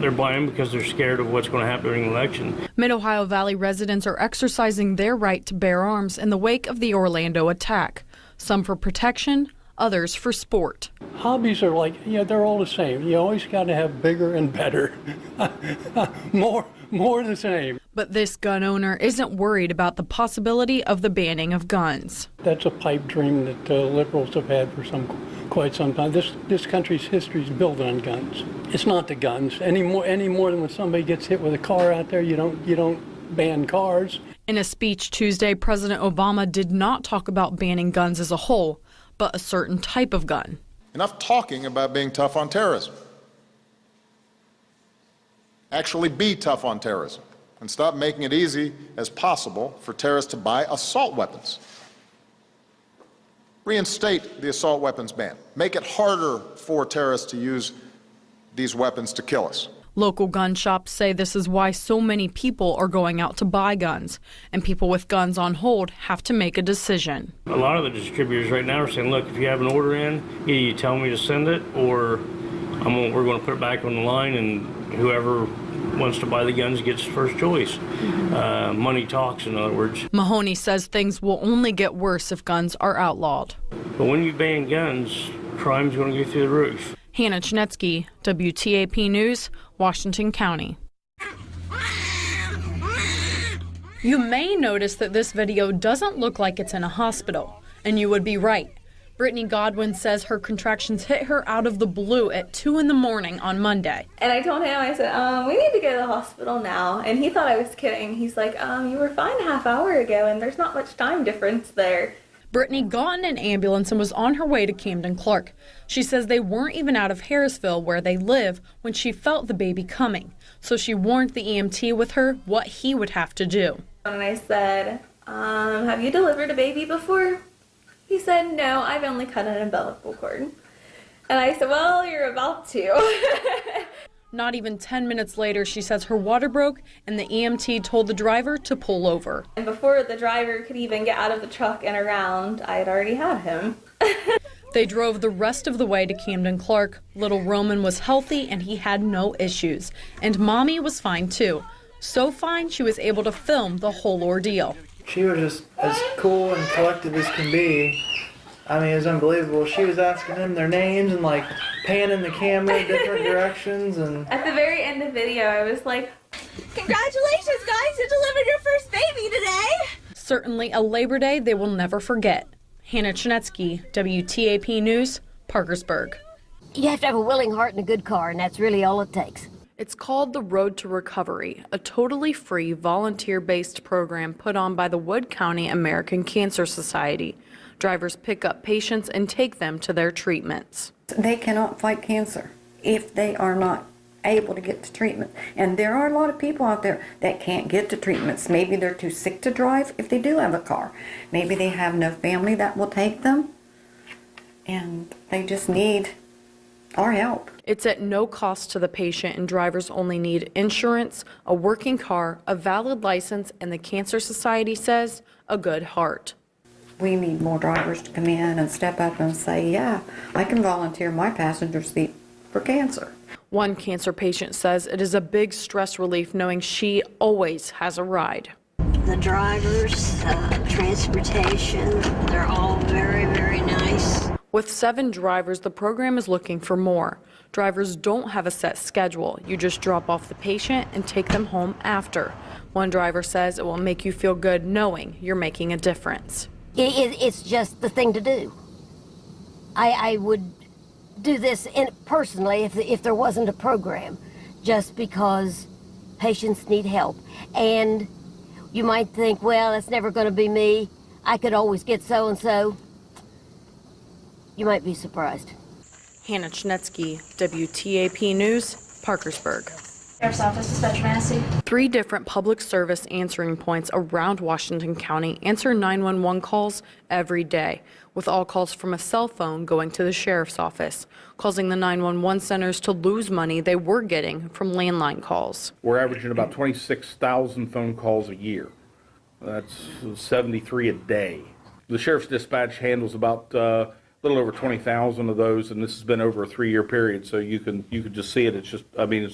They're buying because they're scared of what's going to happen during the election. Mid-Ohio Valley residents are exercising their right to bear arms in the wake of the Orlando attack. Some for protection, others for sport. Hobbies are like, they're all the same. You always got to have bigger and better. more the same. But this gun owner isn't worried about the possibility of the banning of guns. That's a pipe dream that liberals have had for quite some time. This country's history is built on guns. It's not the guns any more than when somebody gets hit with a car out there. You don't ban cars. In a speech Tuesday, President Obama did not talk about banning guns as a whole, but a certain type of gun. Enough talking about being tough on terrorism. Actually be tough on terrorism and stop making it easy as possible for terrorists to buy assault weapons. Reinstate the assault weapons ban. Make it harder for terrorists to use these weapons to kill us. Local gun shops say this is why so many people are going out to buy guns, and people with guns on hold have to make a decision. A lot of the distributors right now are saying, look, if you have an order in, either you tell me to send it, or we're going to put it back on the line, and whoever wants to buy the guns gets first choice. Money talks, in other words. Mahoney says things will only get worse if guns are outlawed. But when you ban guns, crime's going to go through the roof. Hannah Chenetski, WTAP News, Washington County. You may notice that this video doesn't look like it's in a hospital, and you would be right. Brittany Godwin says her contractions hit her out of the blue at 2 in the morning on Monday. And I told him, I said, we need to go to the hospital now. And he thought I was kidding. He's like, you were fine a half hour ago, and there's not much time difference there. Brittany got in an ambulance and was on her way to Camden Clark. She says they weren't even out of Harrisville, where they live, when she felt the baby coming. So she warned the EMT with her what he would have to do. And I said, have you delivered a baby before? He said, no, I've only cut an umbilical cord. And I said, well, you're about to. Not even 10 minutes later, she says her water broke and the EMT told the driver to pull over. And before the driver could even get out of the truck and around, I had already had him. They drove the rest of the way to Camden Clark. Little Roman was healthy and he had no issues. And Mommy was fine too. So fine, she was able to film the whole ordeal. She was just as cool and collected as can be. I mean, it was unbelievable. She was asking them their names and like panning the camera different directions. And at the very end of the video, I was like, congratulations, guys, you delivered your first baby today. Certainly a Labor Day they will never forget. Hannah Chenetski, WTAP News, Parkersburg. You have to have a willing heart and a good car, and that's really all it takes. It's called the Road to Recovery, a totally free, volunteer-based program put on by the Wood County American Cancer Society. Drivers pick up patients and take them to their treatments. They cannot fight cancer if they are not able to get to treatment. And there are a lot of people out there that can't get to treatments. Maybe they're too sick to drive if they do have a car. Maybe they have no family that will take them. And they just need our help. It's at no cost to the patient, and drivers only need insurance, a working car, a valid license, and the Cancer Society says a good heart. We need more drivers to come in and step up and say, yeah, I can volunteer my passenger seat for cancer. One cancer patient says it is a big stress relief knowing she always has a ride. The drivers, transportation, they're all very, very nice. With 7 drivers, the program is looking for more. Drivers don't have a set schedule. You just drop off the patient and take them home after. One driver says it will make you feel good knowing you're making a difference. It's just the thing to do. I would do this personally if there wasn't a program, just because patients need help. And you might think, well, it's never going to be me. I could always get so-and-so. You might be surprised. Hannah Chenetski, WTAP News, Parkersburg. Sheriff's Office, Dispatch Massey. 3 different public service answering points around Washington County answer 911 calls every day, with all calls from a cell phone going to the sheriff's office, causing the 911 centers to lose money they were getting from landline calls. We're averaging about 26,000 phone calls a year. That's 73 a day. The sheriff's dispatch handles about a little over 20,000 of those, and this has been over a 3-year period, so you can just see it. It's just, I mean,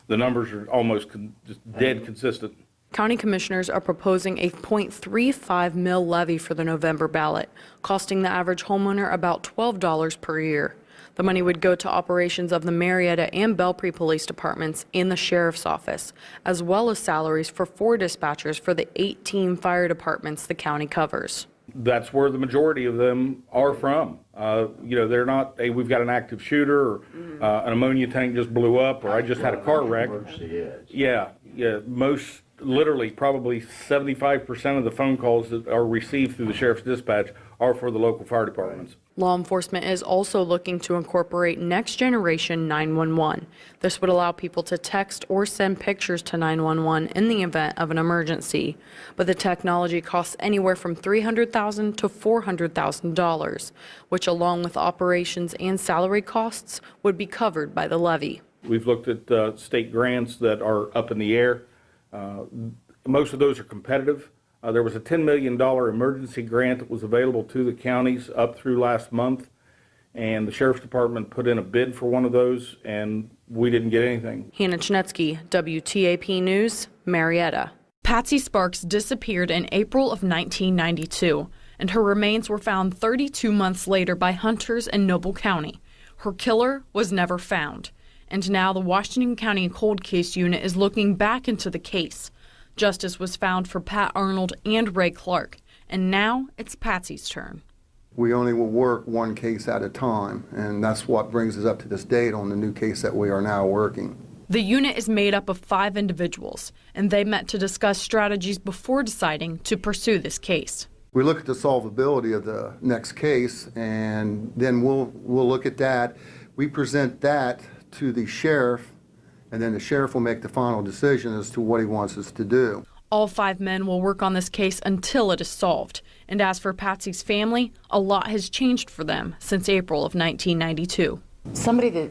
the numbers are almost just dead consistent. County commissioners are proposing a .35 mil levy for the November ballot, costing the average homeowner about $12 per year. The money would go to operations of the Marietta and Belpre police departments and the sheriff's office, as well as salaries for 4 dispatchers for the 18 fire departments the county covers. That's where the majority of them are from. They're not, hey, we've got an active shooter, or an ammonia tank just blew up, or I just had a car wreck. Yeah, most, literally, probably 75% of the phone calls that are received through the sheriff's dispatch are for the local fire departments. Law enforcement is also looking to incorporate next generation 911. This would allow people to text or send pictures to 911 in the event of an emergency. But the technology costs anywhere from $300,000 to $400,000, which along with operations and salary costs would be covered by the levy. We've looked at state grants that are up in the air. Most of those are competitive. There was a $10 million emergency grant that was available to the counties up through last month, and the Sheriff's Department put in a bid for one of those, and we didn't get anything. Hannah Chenetski, WTAP News, Marietta. Patsy Sparks disappeared in April of 1992, and her remains were found 32 months later by hunters in Noble County. Her killer was never found, and now the Washington County Cold Case Unit is looking back into the case. Justice was found for Pat Arnold and Ray Clark, and now it's Patsy's turn. We only will work one case at a time, and that's what brings us up to this date on the new case that we are now working. The unit is made up of 5 individuals, and they met to discuss strategies before deciding to pursue this case. We look at the solvability of the next case, and then we'll look at that. We present that to the sheriff, and then the sheriff will make the final decision as to what he wants us to do. All 5 men will work on this case until it is solved. And as for Patsy's family, a lot has changed for them since April of 1992. Somebody that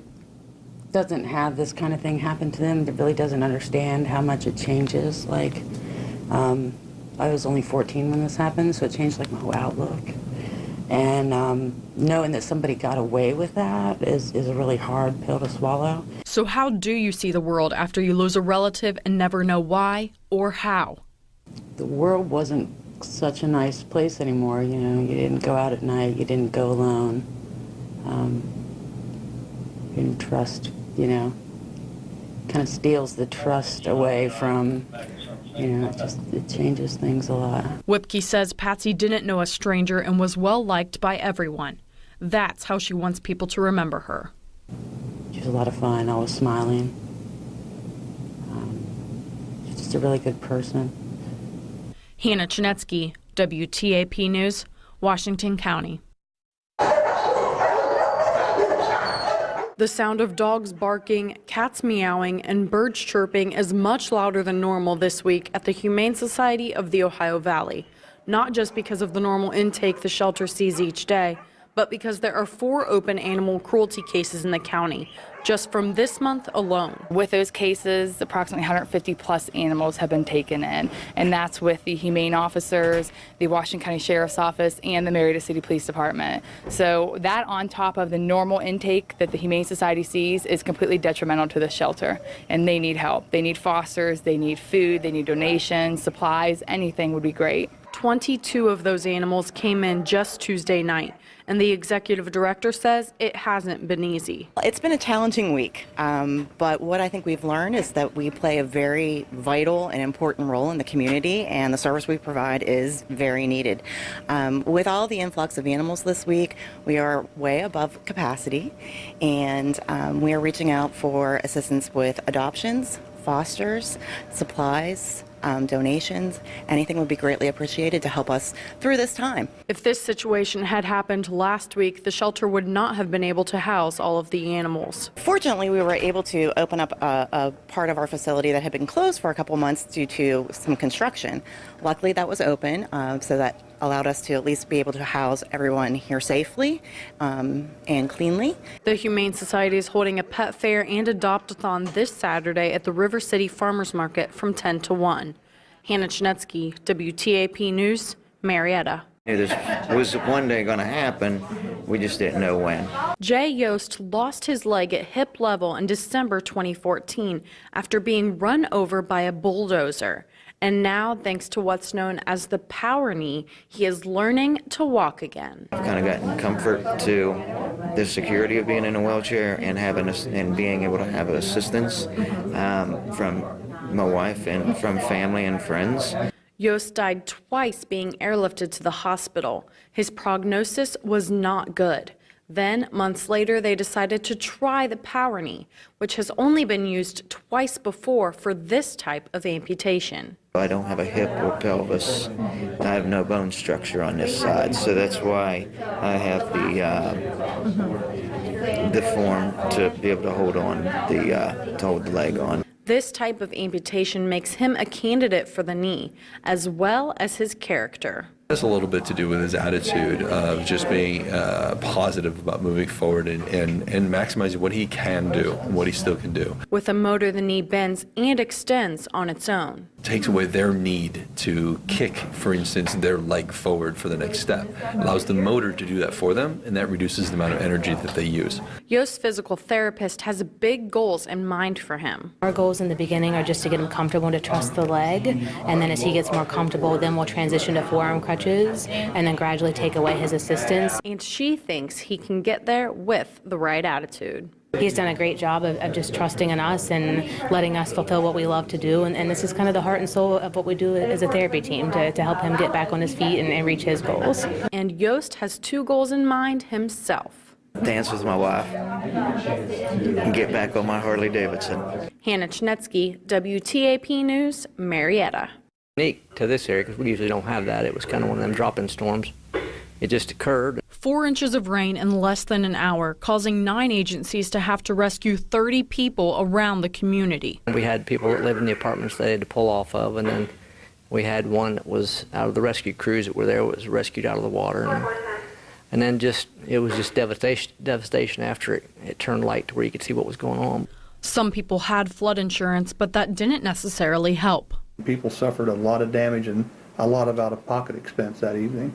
doesn't have this kind of thing happen to them, that really doesn't understand how much it changes. Like, I was only 14 when this happened, so it changed like my whole outlook. And knowing that somebody got away with that is a really hard pill to swallow. So how do you see the world after you lose a relative and never know why or how? The world wasn't such a nice place anymore. You know, you didn't go out at night, you didn't go alone. You didn't trust, you know, kind of steals the trust away from, you know, it changes things a lot. Whipke says Patsy didn't know a stranger and was well liked by everyone. That's how she wants people to remember her. She was a lot of fun, always smiling. She's just a really good person. Hannah Chenetski, WTAP News, Washington County. The sound of dogs barking, cats meowing, and birds chirping is much louder than normal this week at the Humane Society of the Ohio Valley. Not just because of the normal intake the shelter sees each day, but because there are 4 open animal cruelty cases in the county, just from this month alone. With those cases, approximately 150 plus animals have been taken in, and that's with the humane officers, the Washington County Sheriff's Office, and the Marietta City Police Department. So that on top of the normal intake that the Humane Society sees is completely detrimental to the shelter, and they need help. They need fosters, they need food, they need donations, supplies, anything would be great. 22 of those animals came in just Tuesday night, and the executive director says it hasn't been easy. It's been a challenging week, but what I think we've learned is that we play a very vital and important role in the community, and the service we provide is very needed. With all the influx of animals this week, we are way above capacity, and we are reaching out for assistance with adoptions, fosters, supplies, donations. Anything would be greatly appreciated to help us through this time. If this situation had happened last week, the shelter would not have been able to house all of the animals. Fortunately, we were able to open up a part of our facility that had been closed for a couple months due to some construction. Luckily, that was open, so that allowed us to at least be able to house everyone here safely and cleanly. The Humane Society is holding a pet fair and adopt-a-thon this Saturday at the River City Farmers Market from 10 to 1. Hannah Chenetski, WTAP News, Marietta. This was one day going to happen, We just didn't know when. Jay Yost lost his leg at hip level in December 2014 after being run over by a bulldozer. And now, thanks to what's known as the power knee, he is learning to walk again. I've kind of gotten comfort to the security of being in a wheelchair and and being able to have assistance from my wife and from family and friends. Yost died twice being airlifted to the hospital. His prognosis was not good. Then, months later, they decided to try the power knee, which has only been used twice before for this type of amputation. I don't have a hip or pelvis. I have no bone structure on this side, so that's why I have the form to be able to hold on to hold the leg on. This type of amputation makes him a candidate for the knee, as well as his character. It has a little bit to do with his attitude of just being positive about moving forward and maximizing what he can do and what he still can do. With a motor, the knee bends and extends on its own. Takes away their need to kick, for instance, their leg forward for the next step. Allows the motor to do that for them, and that reduces the amount of energy that they use. Yost's physical therapist has big goals in mind for him. Our goals in the beginning are just to get him comfortable and to trust the leg, and then as he gets more comfortable, then we'll transition to forearm crutches, and then gradually take away his assistance. And she thinks he can get there with the right attitude. He's done a great job of just trusting in us and letting us fulfill what we love to do. And this is kind of the heart and soul of what we do as a therapy team, to help him get back on his feet and reach his goals. And Yost has 2 goals in mind himself. Dance with my wife and get back on my Harley Davidson. Hannah Chenetski, WTAP News, Marietta. Unique to this area because we usually don't have that. It was kind of one of them drop-in storms. It just occurred. 4 inches of rain in less than an hour, causing 9 agencies to have to rescue 30 people around the community. We had people that lived in the apartments they had to pull off of, and then we had one that was out of the rescue crews that were there, was rescued out of the water. And then it was just devastation after it turned light to where you could see what was going on. Some people had flood insurance, but that didn't necessarily help. People suffered a lot of damage and a lot of out-of-pocket expense that evening.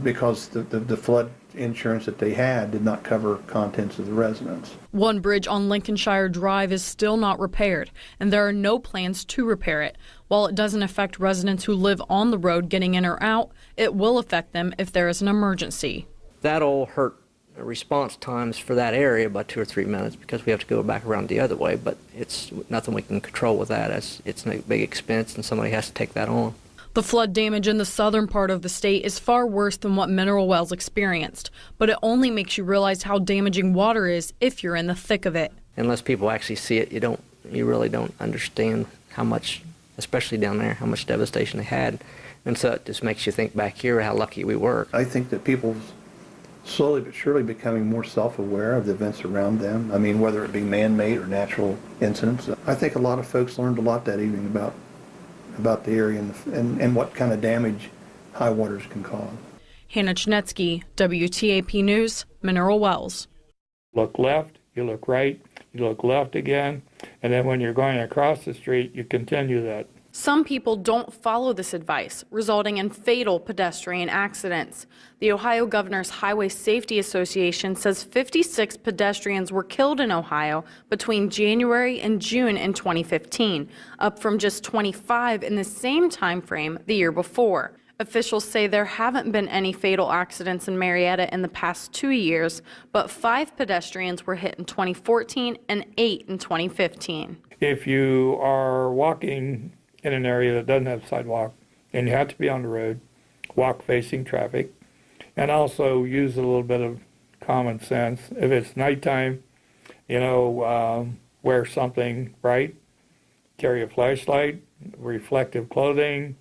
Because the flood insurance that they had did not cover contents of the residence. One bridge on Lincolnshire Drive is still not repaired, and there are no plans to repair it. While it doesn't affect residents who live on the road getting in or out, it will affect them if there is an emergency. That'll hurt response times for that area by 2 or 3 minutes because we have to go back around the other way, but it's nothing we can control with that, as it's a big expense and somebody has to take that on. The flood damage in the southern part of the state is far worse than what Mineral Wells experienced, but it only makes you realize how damaging water is if you're in the thick of it. Unless people actually see it, you really don't understand how much, especially down there, how much devastation they had. And so it just makes you think back here how lucky we were. I think that people slowly but surely becoming more self-aware of the events around them. I mean, whether it be man-made or natural incidents. I think a lot of folks learned a lot that evening about the area and what kind of damage high waters can cause. Hannah Chenetski, WTAP News, Mineral Wells. Look left, you look right, you look left again, and then when you're going across the street, you continue that. Some people don't follow this advice, resulting in fatal pedestrian accidents. The Ohio Governor's Highway Safety Association says 56 pedestrians were killed in Ohio between January and June in 2015, up from just 25 in the same time frame the year before. Officials say there haven't been any fatal accidents in Marietta in the past 2 years, but 5 pedestrians were hit in 2014 and 8 in 2015. If you are walking in an area that doesn't have sidewalk, and you have to be on the road, walk facing traffic, and also use a little bit of common sense. If it's nighttime, wear something bright, carry a flashlight, reflective clothing,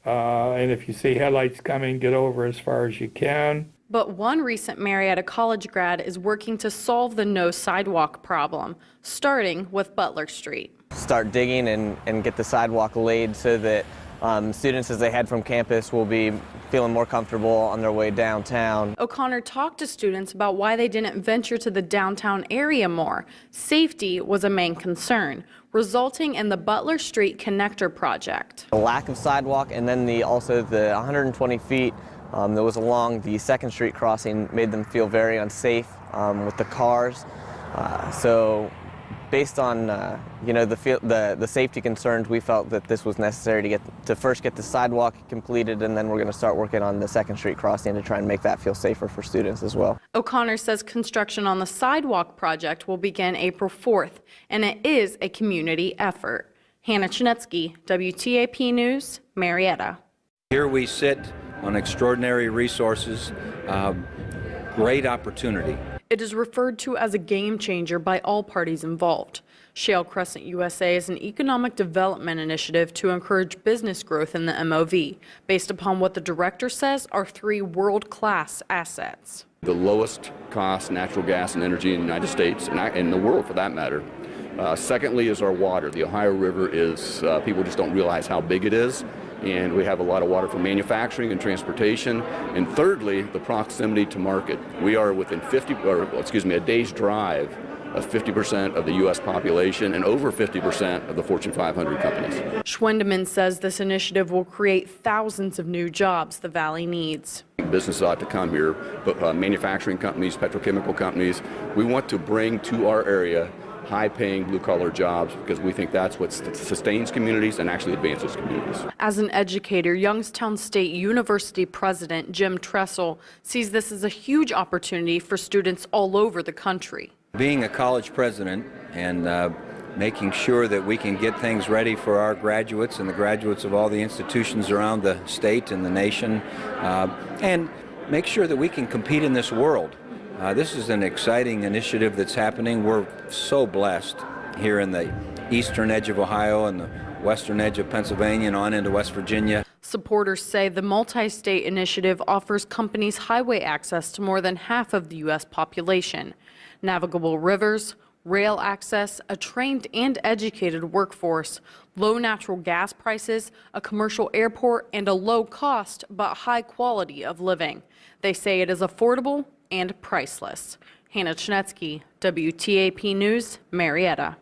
and if you see headlights coming, get over as far as you can. But one recent Marietta College grad is working to solve the no sidewalk problem, starting with Butler Street. Start digging and get the sidewalk laid so that students as they head from campus will be feeling more comfortable on their way downtown. O'Connor talked to students about why they didn't venture to the downtown area more. Safety was a main concern, resulting in the Butler Street Connector project. The lack of sidewalk and then also the 120 feet There was along the 2nd Street crossing, made them feel very unsafe with the cars. So based on the safety concerns, we felt that this was necessary to first get the sidewalk completed, and then we're going to start working on the 2nd Street crossing to try and make that feel safer for students as well. O'Connor says construction on the sidewalk project will begin April 4th, and it is a community effort. Hannah Chenetski, WTAP News, Marietta. Here we sit on extraordinary resources, great opportunity. It is referred to as a game changer by all parties involved. Shale Crescent USA is an economic development initiative to encourage business growth in the MOV, based upon what the director says are 3 world-class assets. The lowest cost natural gas and energy in the United States, and in the world for that matter. Secondly is our water. The Ohio River is, people just don't realize how big it is. And we have a lot of water for manufacturing and transportation. And thirdly, the proximity to market. We are within a day's drive of 50% of the U.S. population and over 50% of the Fortune 500 companies. Schwendeman says this initiative will create thousands of new jobs the Valley needs. Businesses ought to come here, but manufacturing companies, petrochemical companies, we want to bring to our area high-paying blue-collar jobs because we think that's what sustains communities and actually advances communities. As an educator, Youngstown State University President Jim Tressel sees this as a huge opportunity for students all over the country. Being a college president and making sure that we can get things ready for our graduates and the graduates of all the institutions around the state and the nation, and make sure that we can compete in this world. This is an exciting initiative that's happening. We're so blessed here in the eastern edge of Ohio and the western edge of Pennsylvania and on into West Virginia. Supporters say the multi-state initiative offers companies highway access to more than half of the U.S. population, navigable rivers, rail access, a trained and educated workforce, low natural gas prices, a commercial airport, and a low cost but high quality of living. They say it is affordable and priceless. Hannah Chenetski, WTAP News, Marietta.